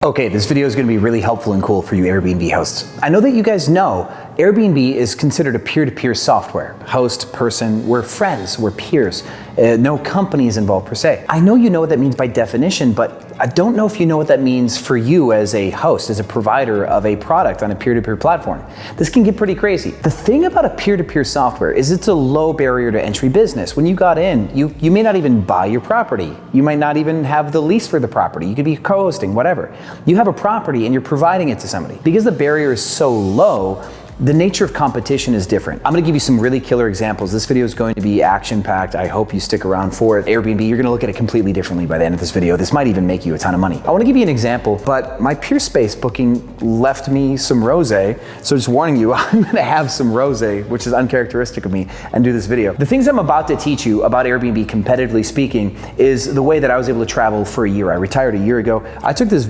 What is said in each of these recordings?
Okay, this video is going to be really helpful and cool for you Airbnb hosts. I know that you guys know Airbnb is considered a peer-to-peer software. Host, person, we're friends, we're peers. No companies involved per se. I know you know what that means by definition, but I don't know if you know what that means for you as a host, as a provider of a product on a peer-to-peer platform. This can get pretty crazy. The thing about a peer-to-peer software is it's a low barrier to entry business. When you got in, you may not even buy your property. You might not even have the lease for the property. You could be co-hosting, whatever. You have a property and you're providing it to somebody. Because the barrier is so low, the nature of competition is different. I'm gonna give you some really killer examples. This video is going to be action-packed. I hope you stick around for it. Airbnb, you're gonna look at it completely differently by the end of this video. This might even make you a ton of money. I wanna give you an example, but my Peerspace booking left me some rosé, so just warning you, I'm gonna have some rosé, which is uncharacteristic of me, and do this video. The things I'm about to teach you about Airbnb, competitively speaking, is the way that I was able to travel for a year. I retired a year ago. I took this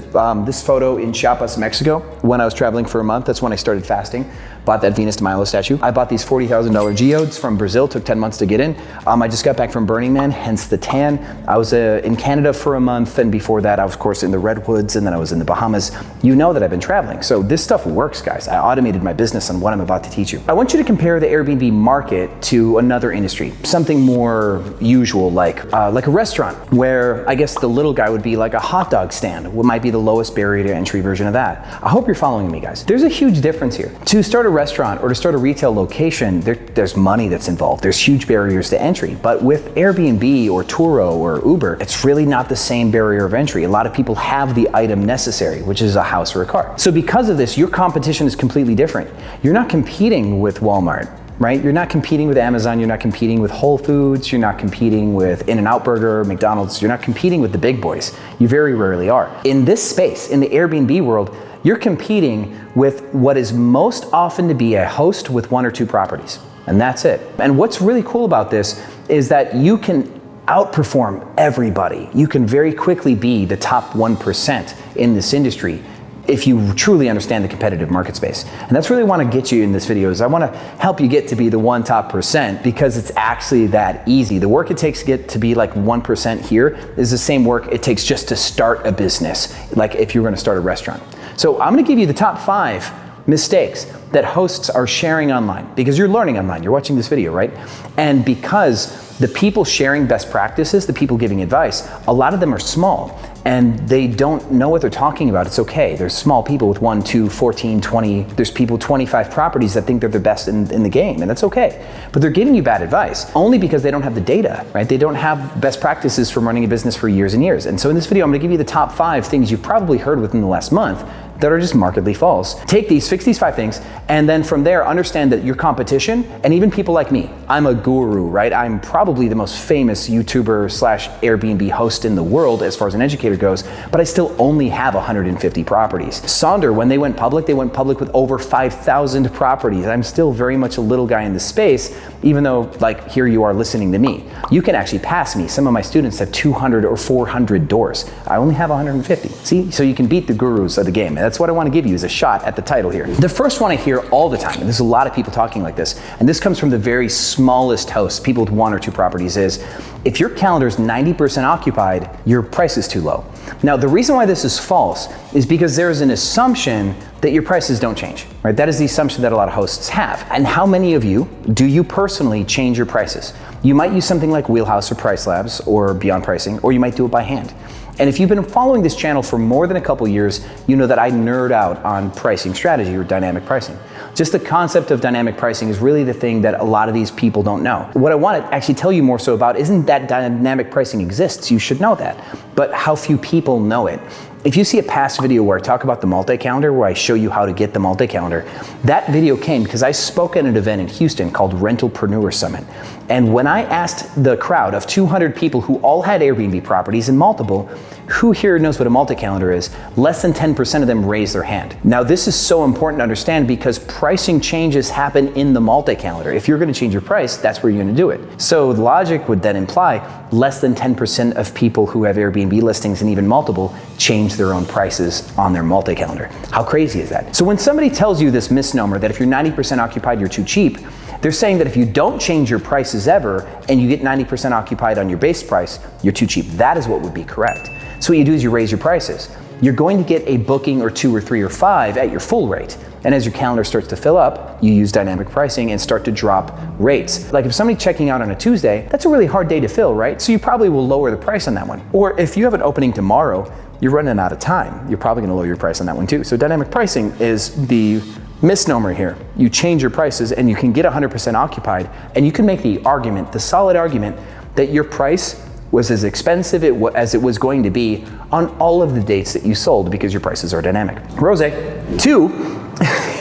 photo in Chiapas, Mexico, when I was traveling for a month. That's when I started fasting. Bought that Venus de Milo statue. I bought these $40,000 geodes from Brazil, took 10 months to get in. I just got back from Burning Man, hence the tan. I was in Canada for a month, and before that I was of course in the Redwoods, and then I was in the Bahamas. You know that I've been traveling, so this stuff works, guys. I automated my business on what I'm about to teach you. I want you to compare the Airbnb market to another industry, something more usual like a restaurant, where I guess the little guy would be like a hot dog stand. What might be the lowest barrier to entry version of that? I hope you're following me, guys. There's a huge difference here. To start a restaurant or to start a retail location, there's money that's involved. There's huge barriers to entry. But with Airbnb or Turo or Uber, it's really not the same barrier of entry. A lot of people have the item necessary, which is a house or a car. So because of this, your competition is completely different. You're not competing with Walmart, right? You're not competing with Amazon, you're not competing with Whole Foods, you're not competing with In-N-Out Burger, McDonald's, you're not competing with the big boys. You very rarely are. In this space, in the Airbnb world, you're competing with what is most often to be a host with one or two properties, and that's it. And what's really cool about this is that you can outperform everybody. You can very quickly be the top 1% in this industry if you truly understand the competitive market space. And that's really what I want to get you in this video, is I want to help you get to be the one top percent, because it's actually that easy. The work it takes to get to be like 1% here is the same work it takes just to start a business, like if you're going to start a restaurant. So I'm going to give you the top 5 mistakes that hosts are sharing online, because you're learning online, you're watching this video, right? And because the people sharing best practices, the people giving advice, a lot of them are small and they don't know what they're talking about. It's okay. There's small people with 1, 2, 14, 20, there's people 25 properties that think they're the best in the game, and that's okay. But they're giving you bad advice only because they don't have the data, right? They don't have best practices from running a business for years and years. And so in this video, I'm gonna give you the top 5 things you've probably heard within the last month that are just markedly false. Take these, fix these 5 things, and then from there, understand that your competition, and even people like me, I'm a guru, right? I'm probably the most famous YouTuber / Airbnb host in the world as far as an educator goes, but I still only have 150 properties. Sonder, when they went public with over 5,000 properties. I'm still very much a little guy in the space, even though like here you are listening to me. You can actually pass me. Some of my students have 200 or 400 doors. I only have 150. See, so you can beat the gurus of the game. And that's what I want to give you, is a shot at the title here. The first one I hear all the time, and there's a lot of people talking like this, and this comes from the very smallest hosts, people with 1 or 2 properties, is if your calendar is 90% occupied, your price is too low. Now, the reason why this is false is because there is an assumption that your prices don't change, right? That is the assumption that a lot of hosts have. And how many of you do you personally change your prices? You might use something like Wheelhouse or Price Labs or Beyond Pricing, or you might do it by hand. And if you've been following this channel for more than a couple years, you know that I nerd out on pricing strategy or dynamic pricing. Just the concept of dynamic pricing is really the thing that a lot of these people don't know. What I want to actually tell you more so about isn't that dynamic pricing exists, you should know that, but how few people know it. If you see a past video where I talk about the multi-calendar, where I show you how to get the multi-calendar, that video came because I spoke at an event in Houston called Rentalpreneur Summit. And when I asked the crowd of 200 people who all had Airbnb properties and multiple, who here knows what a multi-calendar is, less than 10% of them raised their hand. Now this is so important to understand because pricing changes happen in the multi-calendar. If you're going to change your price, that's where you're going to do it. So the logic would then imply less than 10% of people who have Airbnb listings and even multiple change their own prices on their multi-calendar. How crazy is that? So when somebody tells you this misnomer that if you're 90% occupied, you're too cheap, they're saying that if you don't change your prices ever and you get 90% occupied on your base price, you're too cheap. That is what would be correct. So what you do is you raise your prices. you're going to get a booking or 2 or 3 or 5 at your full rate. And as your calendar starts to fill up, you use dynamic pricing and start to drop rates. Like if somebody's checking out on a Tuesday, that's a really hard day to fill, right? So you probably will lower the price on that one. Or if you have an opening tomorrow, you're running out of time, you're probably gonna lower your price on that one too. So dynamic pricing is the misnomer here. You change your prices and you can get 100% occupied, and you can make the argument, the solid argument, that your price was as expensive as it was going to be on all of the dates that you sold because your prices are dynamic. Rose 2,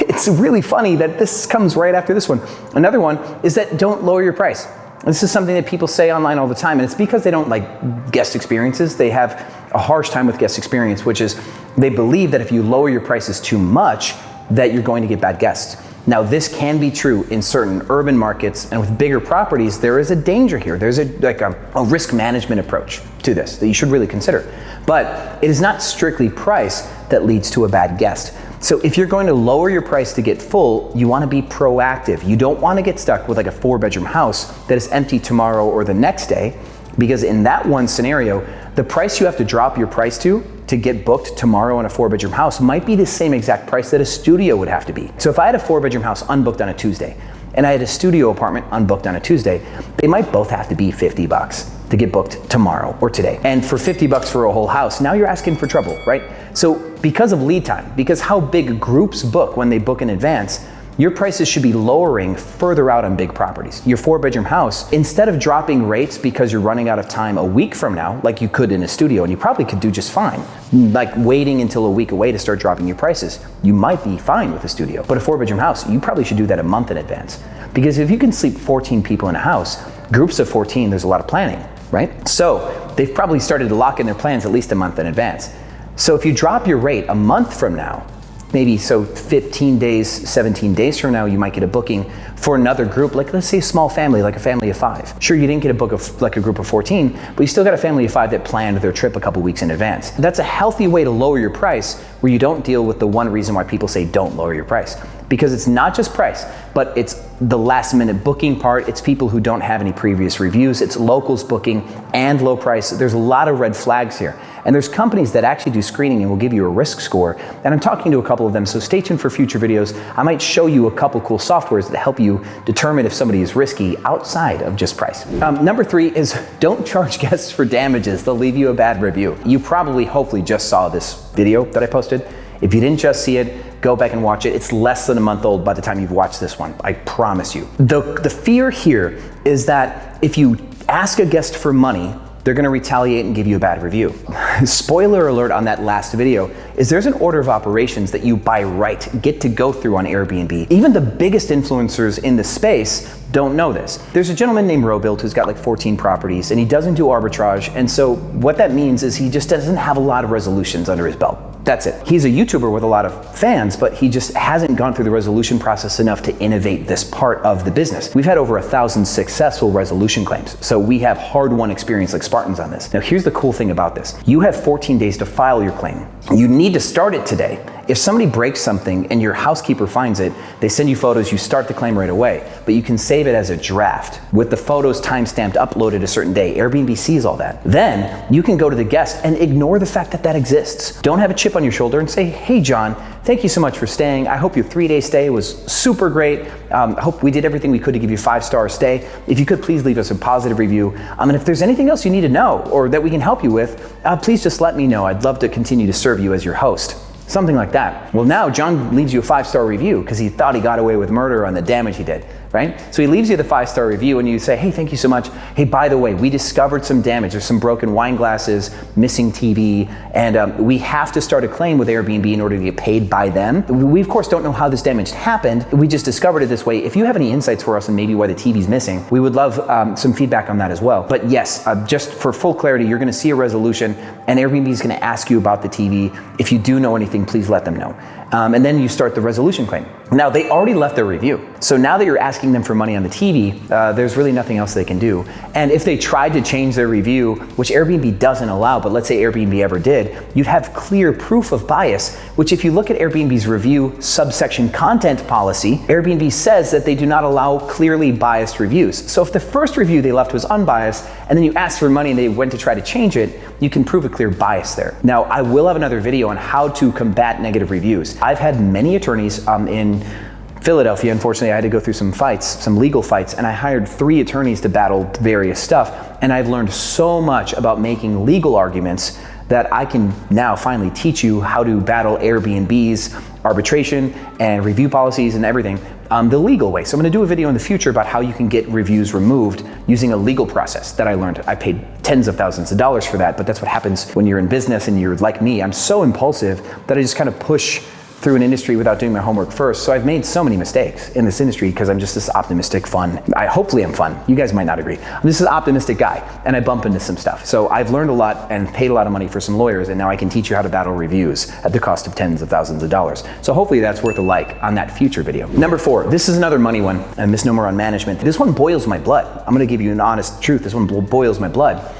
it's really funny that this comes right after this one. Another one is that don't lower your price. This is something that people say online all the time, and it's because they don't like guest experiences. They have a harsh time with guest experience, which is they believe that if you lower your prices too much, that you're going to get bad guests. Now, this can be true in certain urban markets, and with bigger properties, there is a danger here. There's a risk management approach to this that you should really consider. But it is not strictly price that leads to a bad guest. So if you're going to lower your price to get full, you want to be proactive. You don't want to get stuck with like a 4-bedroom house that is empty tomorrow or the next day, because in that one scenario, the price you have to drop your price to get booked tomorrow in a 4-bedroom house might be the same exact price that a studio would have to be. So if I had a 4-bedroom house unbooked on a Tuesday, and I had a studio apartment unbooked on a Tuesday, they might both have to be $50 to get booked tomorrow or today. And for $50 for a whole house, now you're asking for trouble, right? So because of lead time, because how big groups book when they book in advance, your prices should be lowering further out on big properties. Your 4-bedroom house, instead of dropping rates because you're running out of time a week from now, like you could in a studio, and you probably could do just fine, like waiting until a week away to start dropping your prices, you might be fine with a studio. But a 4-bedroom house, you probably should do that a month in advance. Because if you can sleep 14 people in a house, groups of 14, there's a lot of planning, right? So they've probably started to lock in their plans at least a month in advance. So if you drop your rate a month from now, maybe so 15 days, 17 days from now, you might get a booking for another group, like let's say a small family, like a family of 5. Sure, you didn't get a book of like a group of 14, but you still got a family of 5 that planned their trip a couple weeks in advance. That's a healthy way to lower your price, where you don't deal with the one reason why people say don't lower your price. Because it's not just price, but it's the last minute booking part. It's people who don't have any previous reviews. It's locals booking and low price. There's a lot of red flags here. And there's companies that actually do screening and will give you a risk score. And I'm talking to a couple of them, so stay tuned for future videos. I might show you a couple cool softwares that help you determine if somebody is risky outside of just price. Number 3 is don't charge guests for damages. They'll leave you a bad review. You probably, hopefully just saw this video that I posted. If you didn't just see it, go back and watch it. It's less than a month old by the time you've watched this one, I promise you. The fear here is that if you ask a guest for money, they're gonna retaliate and give you a bad review. Spoiler alert on that last video is there's an order of operations that you by right get to go through on Airbnb. Even the biggest influencers in the space don't know this. There's a gentleman named Robuild who's got like 14 properties, and he doesn't do arbitrage, and so what that means is he just doesn't have a lot of resolutions under his belt. That's it. He's a YouTuber with a lot of fans, but he just hasn't gone through the resolution process enough to innovate this part of the business. We've had over 1,000 successful resolution claims, so we have hard-won experience like Spartans on this. Now here's the cool thing about this. You have 14 days to file your claim. You need to start it today. If somebody breaks something and your housekeeper finds it, they send you photos, you start the claim right away, but you can save it as a draft with the photos timestamped, uploaded a certain day. Airbnb sees all that. Then you can go to the guest and ignore the fact that that exists. Don't have a chip on your shoulder and say, hey John, thank you so much for staying. I hope your 3-day stay was super great. I hope we did everything we could to give you a 5-star stay. If you could please leave us a positive review. And if there's anything else you need to know or that we can help you with, please just let me know. I'd love to continue to serve you as your host. Something like that. Well, now John leaves you a 5-star review because he thought he got away with murder on the damage he did, right? So he leaves you the 5-star review and you say, hey, thank you so much. Hey, by the way, we discovered some damage. There's some broken wine glasses, missing TV, and we have to start a claim with Airbnb in order to get paid by them. We, of course, don't know how this damage happened. We just discovered it this way. If you have any insights for us on maybe why the TV's missing, we would love some feedback on that as well. But yes, just for full clarity, you're gonna see a resolution and Airbnb is gonna ask you about the TV. If you do know anything, please let them know. And then you start the resolution claim. Now, they already left their review. So now that you're asking them for money on the TV, there's really nothing else they can do. And if they tried to change their review, which Airbnb doesn't allow, but let's say Airbnb ever did, you'd have clear proof of bias, which if you look at Airbnb's review subsection content policy, Airbnb says that they do not allow clearly biased reviews. So if the first review they left was unbiased, and then you asked for money and they went to try to change it, you can prove a clear bias there. Now, I will have another video on how to combat negative reviews. I've had many attorneys in Philadelphia. Unfortunately, I had to go through some fights, some legal fights, and I hired 3 attorneys to battle various stuff. And I've learned so much about making legal arguments that I can now finally teach you how to battle Airbnb's arbitration and review policies and everything the legal way. So I'm gonna do a video in the future about how you can get reviews removed using a legal process that I learned. I paid tens of thousands of dollars for that, but that's what happens when you're in business and you're like me. I'm so impulsive that I just kind of push through an industry without doing my homework first. So I've made so many mistakes in this industry because I'm just this optimistic, fun. Hopefully I'm fun. You guys might not agree. I'm just an optimistic guy and I bump into some stuff. So I've learned a lot and paid a lot of money for some lawyers, and now I can teach you how to battle reviews at the cost of tens of thousands of dollars. So hopefully that's worth a like on that future video. Number 4, this is another money one, a misnomer on management. This one boils my blood. I'm gonna give you an honest truth. This one boils my blood.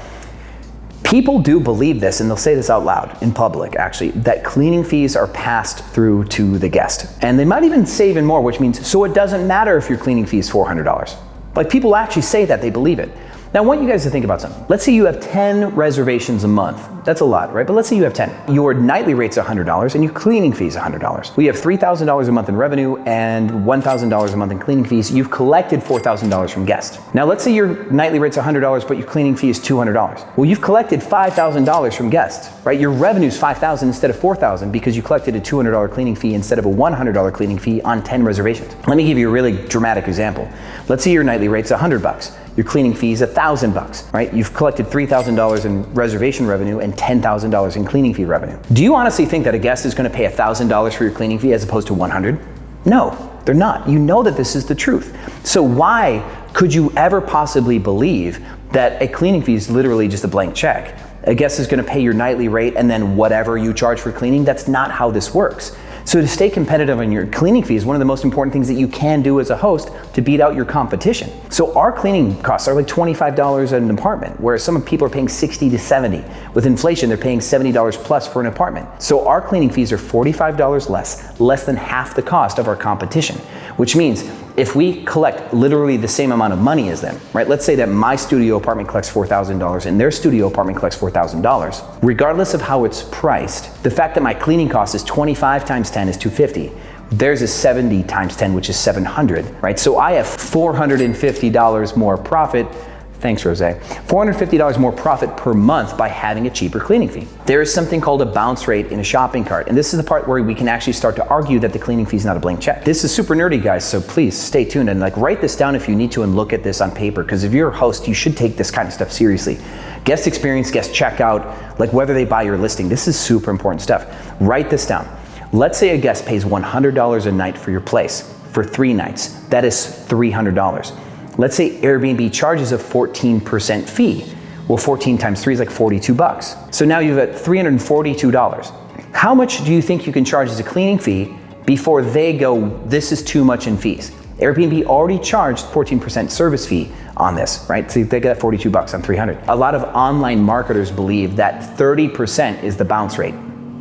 People do believe this, and they'll say this out loud in public, actually, that cleaning fees are passed through to the guest. And they might even say even more, which means, so it doesn't matter if your cleaning fee is $400. Like, people actually say that, they believe it. Now, I want you guys to think about something. Let's say you have 10 reservations a month. That's a lot, right? But let's say you have 10. Your nightly rate's $100 and your cleaning fee is $100. We have $3,000 a month in revenue and $1,000 a month in cleaning fees. You've collected $4,000 from guests. Now, let's say your nightly rate's $100, but your cleaning fee is $200. Well, you've collected $5,000 from guests, right? Your revenue's $5,000 instead of $4,000 because you collected a $200 cleaning fee instead of a $100 cleaning fee on 10 reservations. Let me give you a really dramatic example. Let's say your nightly rate's $100. Your cleaning fee is $1,000, right? You've collected $3,000 in reservation revenue and $10,000 in cleaning fee revenue. Do you honestly think that a guest is going to pay $1,000 for your cleaning fee as opposed to $100? No, they're not. You know that this is the truth. So why could you ever possibly believe that a cleaning fee is literally just a blank check? A guest is going to pay your nightly rate and then whatever you charge for cleaning. That's not how this works. So to stay competitive on your cleaning fee is one of the most important things that you can do as a host to beat out your competition. So our cleaning costs are like $25 an apartment, whereas some people are paying $60 to $70. With inflation, they're paying $70 plus for an apartment. So our cleaning fees are $45 less than half the cost of our competition, which means if we collect literally the same amount of money as them, right? Let's say that my studio apartment collects $4,000 and their studio apartment collects $4,000. Regardless of how it's priced, the fact that my cleaning cost is 25 times 10 is $250. Theirs is 70 times 10, which is 700, right? So I have $450 more profit. Thanks, Rose. $450 more profit per month by having a cheaper cleaning fee. There is something called a bounce rate in a shopping cart. And this is the part where we can actually start to argue that the cleaning fee is not a blank check. This is super nerdy, guys, so please stay tuned and write this down if you need to and look at this on paper, because if you're a host, you should take this kind of stuff seriously. Guest experience, guest checkout, whether they buy your listing, this is super important stuff. Write this down. Let's say a guest pays $100 a night for your place for 3 nights. That is $300. Let's say Airbnb charges a 14% fee. Well, 14 times 3 is like $42. So now you've got $342. How much do you think you can charge as a cleaning fee before they go, this is too much in fees? Airbnb already charged 14% service fee on this, right? So they got $42 on 300. A lot of online marketers believe that 30% is the bounce rate.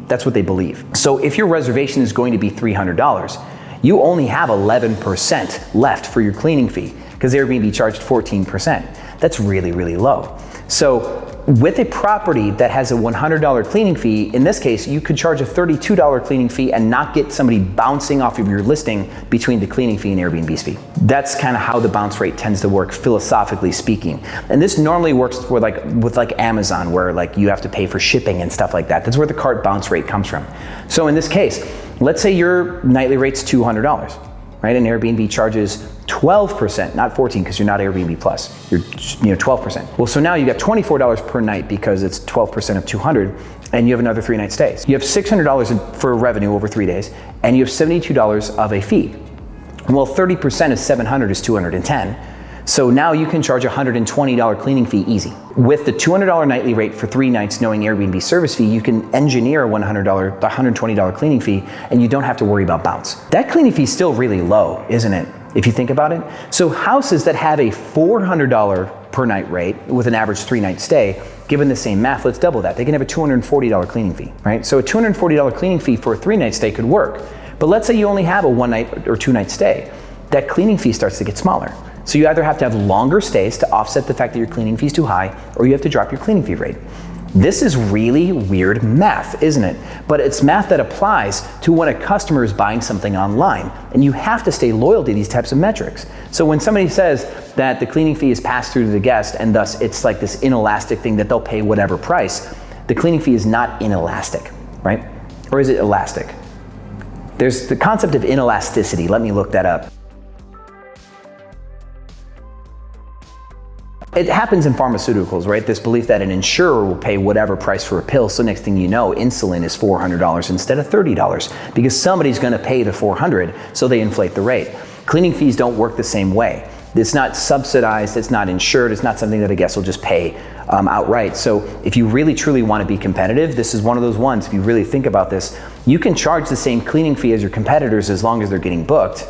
That's what they believe. So if your reservation is going to be $300, you only have 11% left for your cleaning fee, because Airbnb charged 14%. That's really, really low. So with a property that has a $100 cleaning fee, in this case, you could charge a $32 cleaning fee and not get somebody bouncing off of your listing between the cleaning fee and Airbnb's fee. That's kind of how the bounce rate tends to work, philosophically speaking. And this normally works for with Amazon, where you have to pay for shipping and stuff like that. That's where the cart bounce rate comes from. So in this case, let's say your nightly rate's $200. Right, and Airbnb charges 12%, not 14, because you're not Airbnb Plus. You're 12%. Well, so now you got $24 per night because it's 12% of 200, and you have another 3-night stays. You have $600 for revenue over 3 days, and you have $72 of a fee. Well, 30% of 700 is 210. So now you can charge a $120 cleaning fee easy. With the $200 nightly rate for 3 nights knowing Airbnb service fee, you can engineer a $120 cleaning fee and you don't have to worry about bounce. That cleaning fee is still really low, isn't it? If you think about it. So houses that have a $400 per night rate with an average 3-night stay, given the same math, let's double that. They can have a $240 cleaning fee, right? So a $240 cleaning fee for a 3-night stay could work. But let's say you only have a 1-night or 2-night stay. That cleaning fee starts to get smaller. So you either have to have longer stays to offset the fact that your cleaning fee is too high, or you have to drop your cleaning fee rate. This is really weird math, isn't it? But it's math that applies to when a customer is buying something online, and you have to stay loyal to these types of metrics. So when somebody says that the cleaning fee is passed through to the guest, and thus it's like this inelastic thing that they'll pay whatever price, the cleaning fee is not inelastic, right? Or is it elastic? There's the concept of inelasticity. Let me look that up. It happens in pharmaceuticals, right? This belief that an insurer will pay whatever price for a pill, so next thing you know, insulin is $400 instead of $30 because somebody's gonna pay the $400, so they inflate the rate. Cleaning fees don't work the same way. It's not subsidized, it's not insured, it's not something that a guest will just pay outright. So if you really truly wanna be competitive, this is one of those ones, if you really think about this, you can charge the same cleaning fee as your competitors as long as they're getting booked.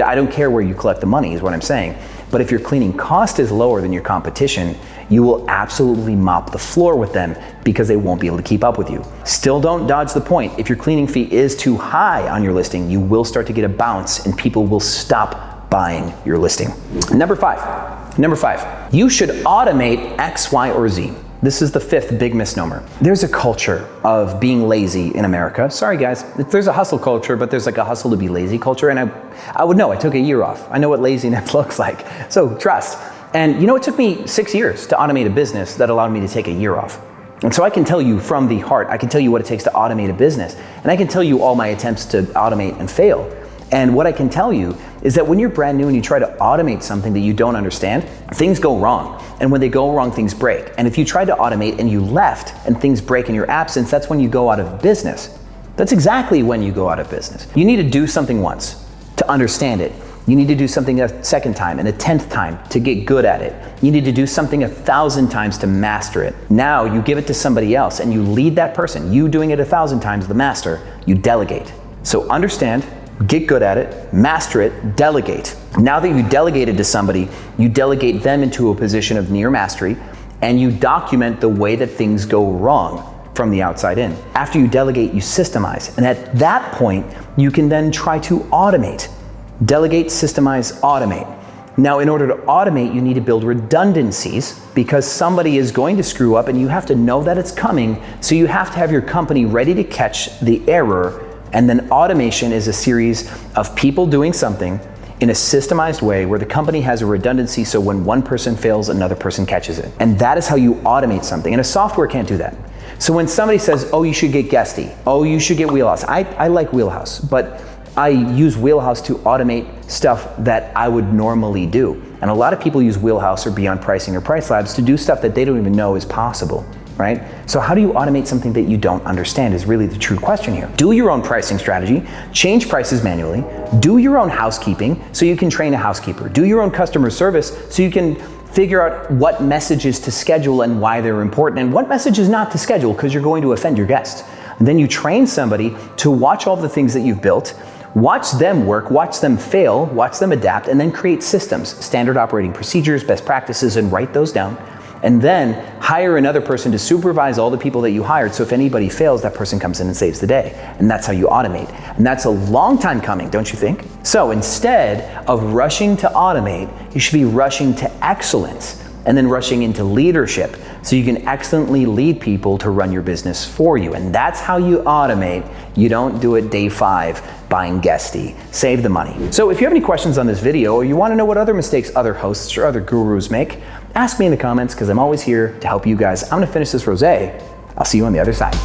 I don't care where you collect the money is what I'm saying. But if your cleaning cost is lower than your competition, you will absolutely mop the floor with them because they won't be able to keep up with you. Still don't dodge the point. If your cleaning fee is too high on your listing, you will start to get a bounce and people will stop buying your listing. Number five, you should automate X, Y, or Z. This is the 5th big misnomer. There's a culture of being lazy in America. Sorry guys, there's a hustle culture, but there's like a hustle to be lazy culture. And I would know, I took a year off. I know what laziness looks like. So trust. And you know, it took me 6 years to automate a business that allowed me to take a year off. And so I can tell you from the heart, I can tell you what it takes to automate a business. And I can tell you all my attempts to automate and fail. And what I can tell you is that when you're brand new and you try to automate something that you don't understand, things go wrong. And when they go wrong, things break. And if you tried to automate and you left and things break in your absence, that's when you go out of business. That's exactly when you go out of business. You need to do something once to understand it. You need to do something a second time and a 10th time to get good at it. You need to do something 1,000 times to master it. Now you give it to somebody else and you lead that person. You doing it 1,000 times, the master, you delegate. So understand, get good at it, master it, delegate. Now that you delegated to somebody, you delegate them into a position of near mastery and you document the way that things go wrong from the outside in. After you delegate, you systemize. And at that point, you can then try to automate. Delegate, systemize, automate. Now, in order to automate, you need to build redundancies because somebody is going to screw up and you have to know that it's coming. So you have to have your company ready to catch the error. And then automation is a series of people doing something in a systemized way where the company has a redundancy so when one person fails, another person catches it. And that is how you automate something. And a software can't do that. So when somebody says, oh, you should get Guesty, oh, you should get Wheelhouse. I like Wheelhouse, but I use Wheelhouse to automate stuff that I would normally do. And a lot of people use Wheelhouse or Beyond Pricing or Price Labs to do stuff that they don't even know is possible. Right? So how do you automate something that you don't understand is really the true question here. Do your own pricing strategy, change prices manually, do your own housekeeping so you can train a housekeeper, do your own customer service so you can figure out what messages to schedule and why they're important and what messages not to schedule because you're going to offend your guest. And then you train somebody to watch all the things that you've built, watch them work, watch them fail, watch them adapt, and then create systems, standard operating procedures, best practices, and write those down. And then hire another person to supervise all the people that you hired. So if anybody fails, that person comes in and saves the day. And that's how you automate. And that's a long time coming, don't you think? So instead of rushing to automate, you should be rushing to excellence and then rushing into leadership so you can excellently lead people to run your business for you. And that's how you automate. You don't do it day 5 buying Guesty. Save the money. So if you have any questions on this video or you want to know what other mistakes other hosts or other gurus make, ask me in the comments because I'm always here to help you guys. I'm gonna finish this rosé. I'll see you on the other side.